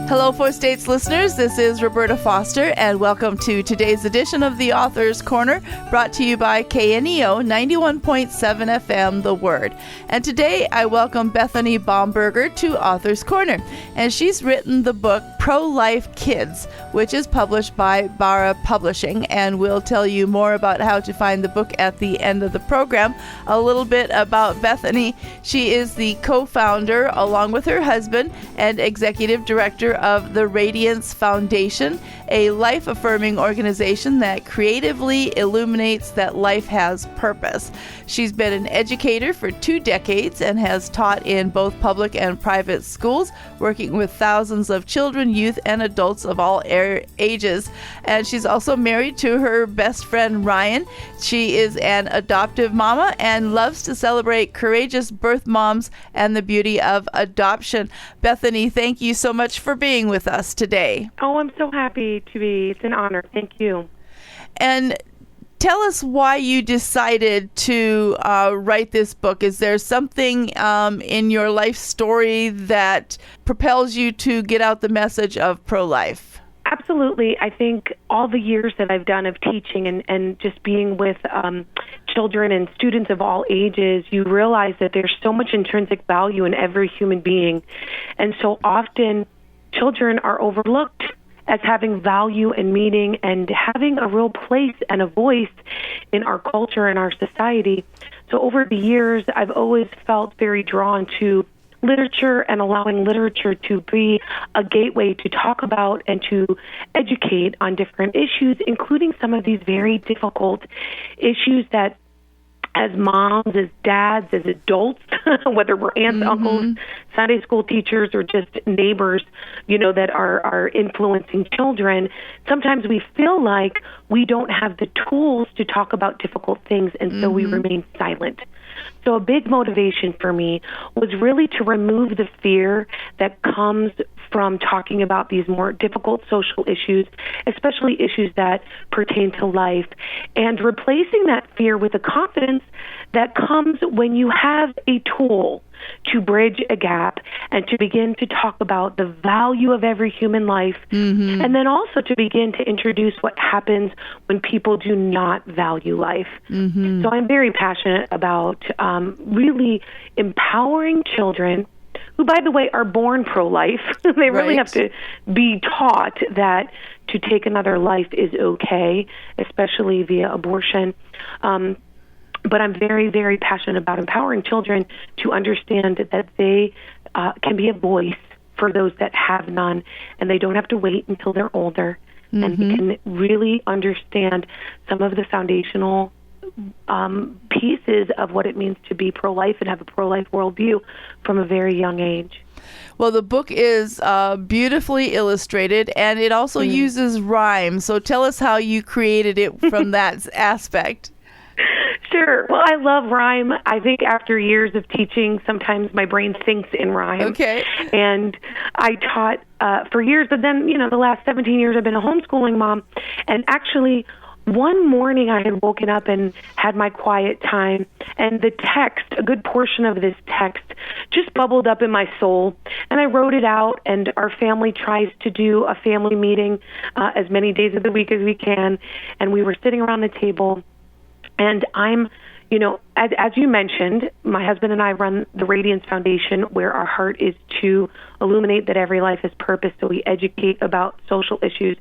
Hello, Four States listeners. This is Roberta Foster, and welcome to today's edition of the Author's Corner, brought to you by KNEO 91.7 FM, The Word. And today I welcome Bethany Baumberger to Author's Corner, and she's written the book Pro-Life Kids, which is published by Bara Publishing, and we'll tell you more about how to find the book at the end of the program. A little bit about Bethany. She is the co-founder, along with her husband, and executive director of the Radiance Foundation, a life-affirming organization that creatively illuminates that life has purpose. She's been an educator for 2 decades and has taught in both public and private schools, working with thousands of children, youth, and adults of all ages. And she's also married to her best friend, Ryan. She is an adoptive mama and loves to celebrate courageous birth moms and the beauty of adoption. Bethany, thank you so much for being with us today. Oh, I'm so happy to be. It's an honor. Thank you. And tell us why you decided to write this book. Is there something in your life story that propels you to get out the message of pro-life? Absolutely. I think all the years that I've done of teaching and just being with children and students of all ages, you realize that there's so much intrinsic value in every human being. And so often children are overlooked as having value and meaning and having a real place and a voice in our culture and our society. So over the years, I've always felt very drawn to literature and allowing literature to be a gateway to talk about and to educate on different issues, including some of these very difficult issues that as moms, as dads, as adults, whether we're aunts, uncles, Sunday school teachers, or just neighbors, that are influencing children, sometimes we feel like we don't have the tools to talk about difficult things, and so we remain silent. So a big motivation for me was really to remove the fear that comes from talking about these more difficult social issues, especially issues that pertain to life, and replacing that fear with a confidence that comes when you have a tool to bridge a gap and to begin to talk about the value of every human life, and then also to begin to introduce what happens when people do not value life. So I'm very passionate about really empowering children who, by the way, are born pro-life. They really have to be taught that to take another life is okay, especially via abortion. But I'm very, very passionate about empowering children to understand that they can be a voice for those that have none, and they don't have to wait until they're older, and they can really understand some of the foundational pieces of what it means to be pro-life and have a pro-life worldview from a very young age. Well, the book is beautifully illustrated, and it also uses rhyme. So tell us how you created it from that aspect. Sure. Well, I love rhyme. I think after years of teaching, sometimes my brain thinks in rhyme. Okay. And I taught for years, but then, the last 17 years I've been a homeschooling mom. And actually, one morning I had woken up and had my quiet time, and the text, a good portion of this text, just bubbled up in my soul. And I wrote it out, and our family tries to do a family meeting as many days of the week as we can. And we were sitting around the table, and I'm, as you mentioned, my husband and I run the Radiance Foundation, where our heart is to illuminate that every life has purpose. So we educate about social issues,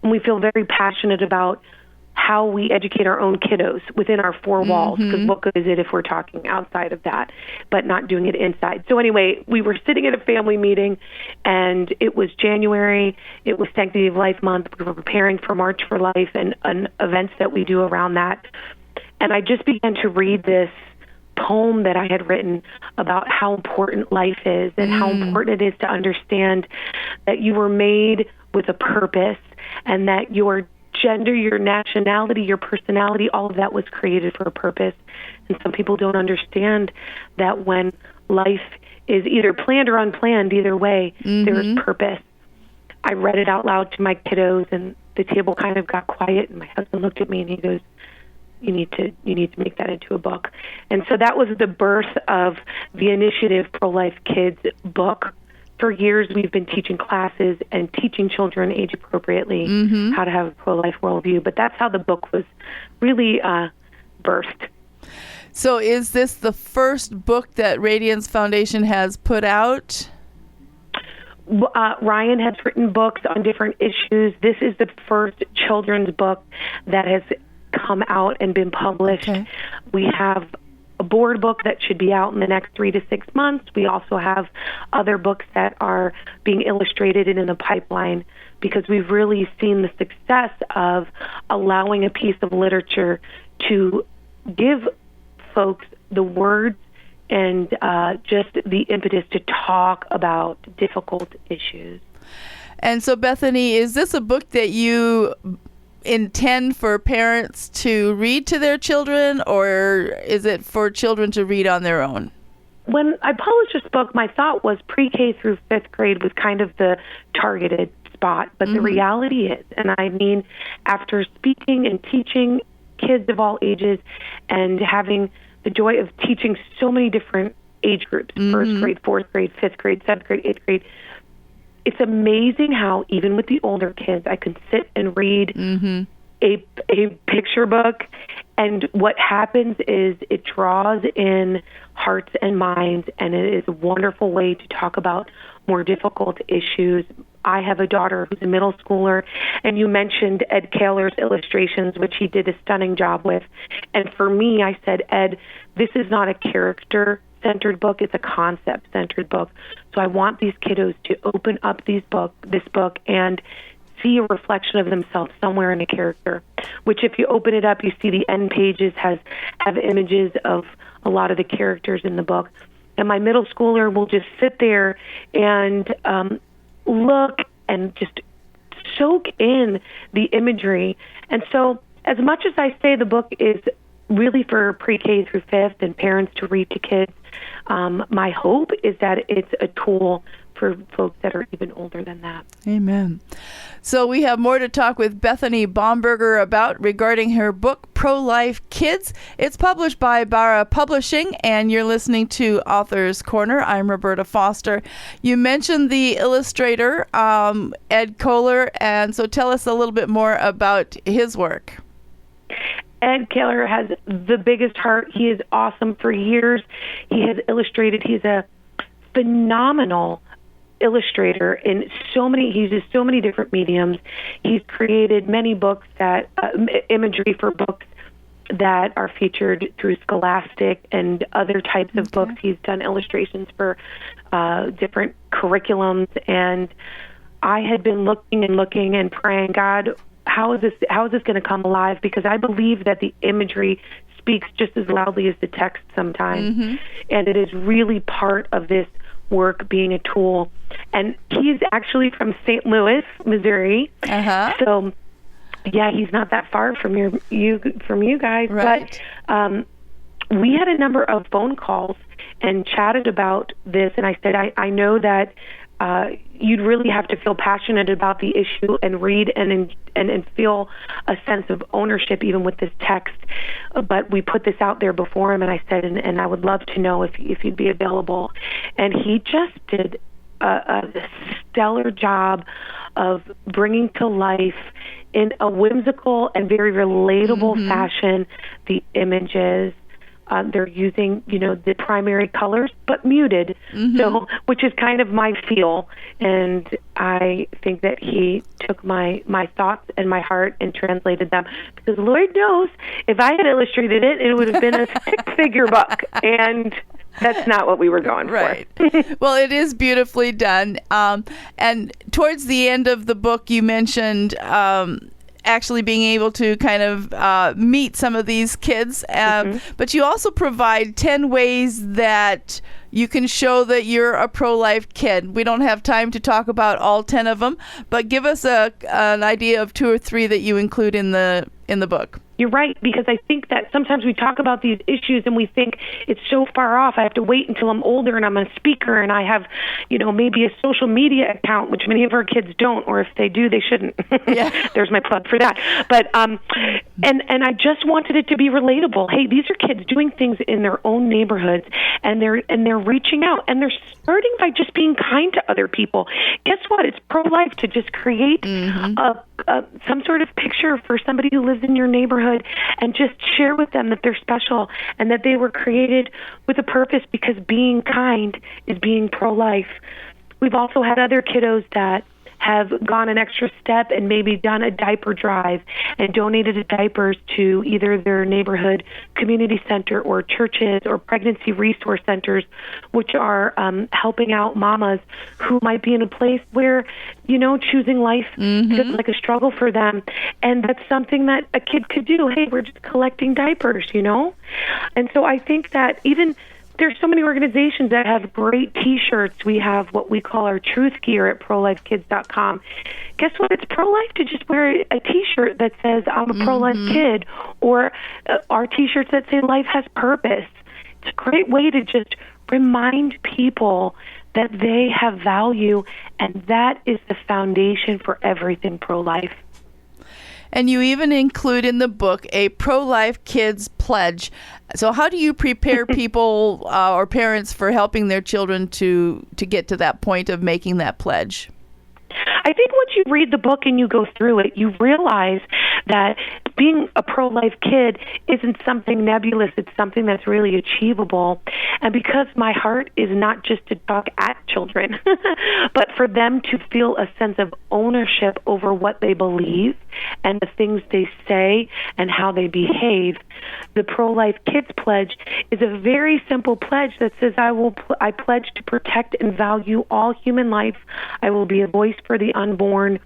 and we feel very passionate about how we educate our own kiddos within our 4 walls, because what good is it if we're talking outside of that, but not doing it inside? So anyway, we were sitting at a family meeting, and it was January. It was Sanctity of Life Month. We were preparing for March for Life and events that we do around that. And I just began to read this poem that I had written about how important life is and how important it is to understand that you were made with a purpose, and that your gender, your nationality, your personality, all of that was created for a purpose. And some people don't understand that when life is either planned or unplanned, either way, there is purpose. I read it out loud to my kiddos, and the table kind of got quiet, and my husband looked at me and he goes, you need to make that into a book. And so that was the birth of the initiative Pro-Life Kids book for years we've been teaching classes and teaching children age appropriately how to have a pro-life worldview. But that's how the book was really birthed. So is this the first book that Radiance Foundation has put out? Ryan has written books on different issues. This is the first children's book that has come out and been published. Okay. We have a board book that should be out in the next 3 to 6 months. We also have other books that are being illustrated and in the pipeline, because we've really seen the success of allowing a piece of literature to give folks the words and just the impetus to talk about difficult issues. And so, Bethany, is this a book that you intend for parents to read to their children, or is it for children to read on their own? When I published this book, my thought was pre-K through 5th grade was kind of the targeted spot. But the reality is, and I mean, after speaking and teaching kids of all ages and having the joy of teaching so many different age groups, 1st grade, 4th grade, 5th grade, 7th grade, 8th grade, it's amazing how even with the older kids, I can sit and read a picture book, and what happens is it draws in hearts and minds, and it is a wonderful way to talk about more difficult issues. I have a daughter who's a middle schooler, and you mentioned Ed Kaler's illustrations, which he did a stunning job with. And for me, I said, Ed, this is not a character-centered book, it's a concept-centered book. So I want these kiddos to open up this book and see a reflection of themselves somewhere in a character, which if you open it up, you see the end pages have images of a lot of the characters in the book. And my middle schooler will just sit there and look and just soak in the imagery. And so as much as I say the book is really for pre-K through 5th and parents to read to kids, my hope is that it's a tool for folks that are even older than that. Amen. So we have more to talk with Bethany Bomberger about regarding her book, Pro-Life Kids. It's published by Barra Publishing, and you're listening to Author's Corner. I'm Roberta Foster. You mentioned the illustrator, Ed Kaler, and so tell us a little bit more about his work. Ed Kaler has the biggest heart. He is awesome. For years, he has illustrated. He's a phenomenal illustrator in he uses so many different mediums. He's created many books that imagery for books that are featured through Scholastic and other types of books. He's done illustrations for different curriculums, and I had been looking and praying, God, how is this going to come alive? Because I believe that the imagery speaks just as loudly as the text sometimes, and it is really part of this work being a tool. And he's actually from St. Louis, Missouri. So yeah, he's not that far from you guys. Right. But we had a number of phone calls and chatted about this, and I said, I know that you'd really have to feel passionate about the issue and read and feel a sense of ownership even with this text. But we put this out there before him, and I said, and I would love to know if you'd be available. And he just did a stellar job of bringing to life in a whimsical and very relatable fashion the images. They're using, the primary colors, but muted, so which is kind of my feel. And I think that he took my thoughts and my heart and translated them, because Lord knows if I had illustrated it, it would have been a six-figure book, and that's not what we were going for. Well, it is beautifully done. And towards the end of the book, you mentioned actually being able to kind of meet some of these kids. But you also provide 10 ways that you can show that you're a pro-life kid. We don't have time to talk about all 10 of them, but give us an idea of 2 or 3 that you include in the in the book. You're right, because I think that sometimes we talk about these issues and we think it's so far off. I have to wait until I'm older and I'm a speaker and I have, maybe a social media account, which many of our kids don't, or if they do, they shouldn't. Yeah. There's my plug for that. But and I just wanted it to be relatable. Hey, these are kids doing things in their own neighborhoods, and they're reaching out, and they're starting by just being kind to other people. Guess what? It's pro-life to just create some sort of picture for somebody who lives in your neighborhood and just share with them that they're special and that they were created with a purpose, because being kind is being pro-life. We've also had other kiddos that have gone an extra step and maybe done a diaper drive and donated diapers to either their neighborhood community center or churches or pregnancy resource centers, which are helping out mamas who might be in a place where, choosing life feels like a struggle for them. And that's something that a kid could do. Hey, we're just collecting diapers, And so I think that even there's so many organizations that have great T-shirts. We have what we call our truth gear at prolifekids.com. Guess what? It's pro-life to just wear a T-shirt that says, I'm a pro-life kid, or our T-shirts that say life has purpose. It's a great way to just remind people that they have value, and that is the foundation for everything pro-life. And you even include in the book a pro-life kids pledge. So how do you prepare people or parents for helping their children to get to that point of making that pledge? I think once you read the book and you go through it, you realize that being a pro-life kid isn't something nebulous. It's something that's really achievable. And because my heart is not just to talk at children, but for them to feel a sense of ownership over what they believe and the things they say and how they behave, the Pro-Life Kids Pledge is a very simple pledge that says, I pledge to protect and value all human life. I will be a voice for the unborn.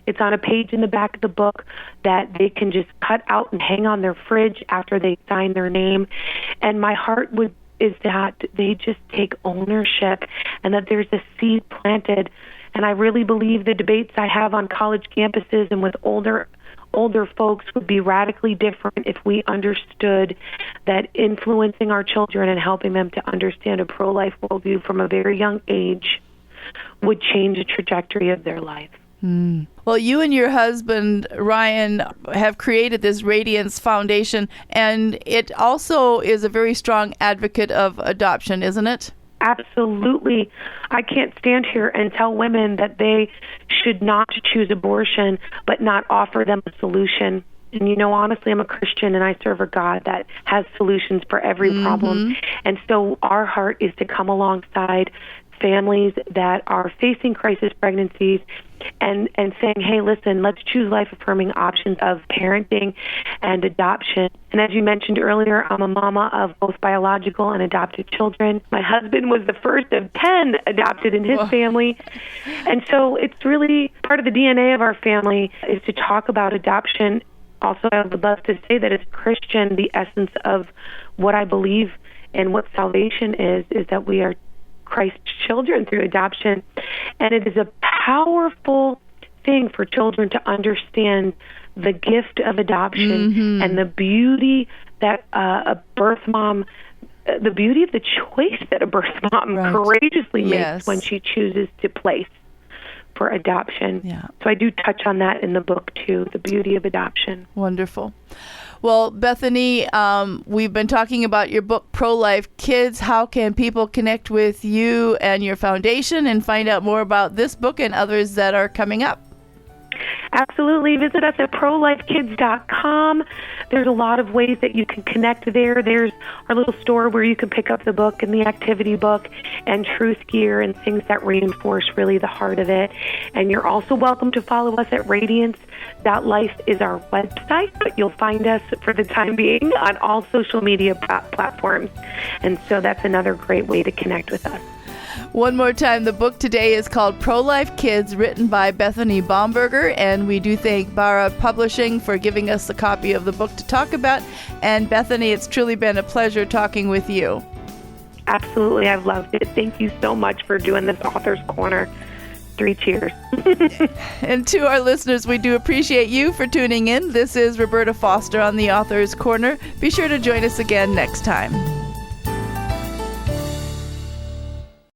It's on a page in the back of the book that they can just cut out and hang on their fridge after they sign their name. And my heart is that they just take ownership and that there's a seed planted. And I really believe the debates I have on college campuses and with older folks would be radically different if we understood that influencing our children and helping them to understand a pro-life worldview from a very young age would change the trajectory of their life. Well, you and your husband, Ryan, have created this Radiance Foundation, and it also is a very strong advocate of adoption, isn't it? Absolutely. I can't stand here and tell women that they should not choose abortion, but not offer them a solution. And, honestly, I'm a Christian and I serve a God that has solutions for every problem. And so our heart is to come alongside families that are facing crisis pregnancies and saying, hey, listen, let's choose life-affirming options of parenting and adoption. And as you mentioned earlier, I'm a mama of both biological and adopted children. My husband was the first of 10 adopted in his family. And so it's really part of the DNA of our family is to talk about adoption. Also, I would love to say that as a Christian, the essence of what I believe and what salvation is that we are Christ's children through adoption. And it is a powerful thing for children to understand the gift of adoption and the beauty that a birth mom, the beauty of the choice that a birth mom courageously makes when she chooses to place for adoption. Yeah. So I do touch on that in the book too, the beauty of adoption. Wonderful. Well, Bethany, we've been talking about your book, Pro-Life Kids. How can people connect with you and your foundation and find out more about this book and others that are coming up? Absolutely. Visit us at prolifekids.com. There's a lot of ways that you can connect there. There's our little store where you can pick up the book and the activity book and truth gear and things that reinforce really the heart of it. And you're also welcome to follow us at Radiance.life is our website, but you'll find us for the time being on all social media platforms. And so that's another great way to connect with us. One more time, the book today is called Pro-Life Kids, written by Bethany Baumberger, and we do thank Barra Publishing for giving us a copy of the book to talk about. And Bethany, it's truly been a pleasure talking with you. Absolutely, I've loved it. Thank you so much for doing this Author's Corner. 3 cheers. And to our listeners, we do appreciate you for tuning in. This is Roberta Foster on the Author's Corner. Be sure to join us again next time.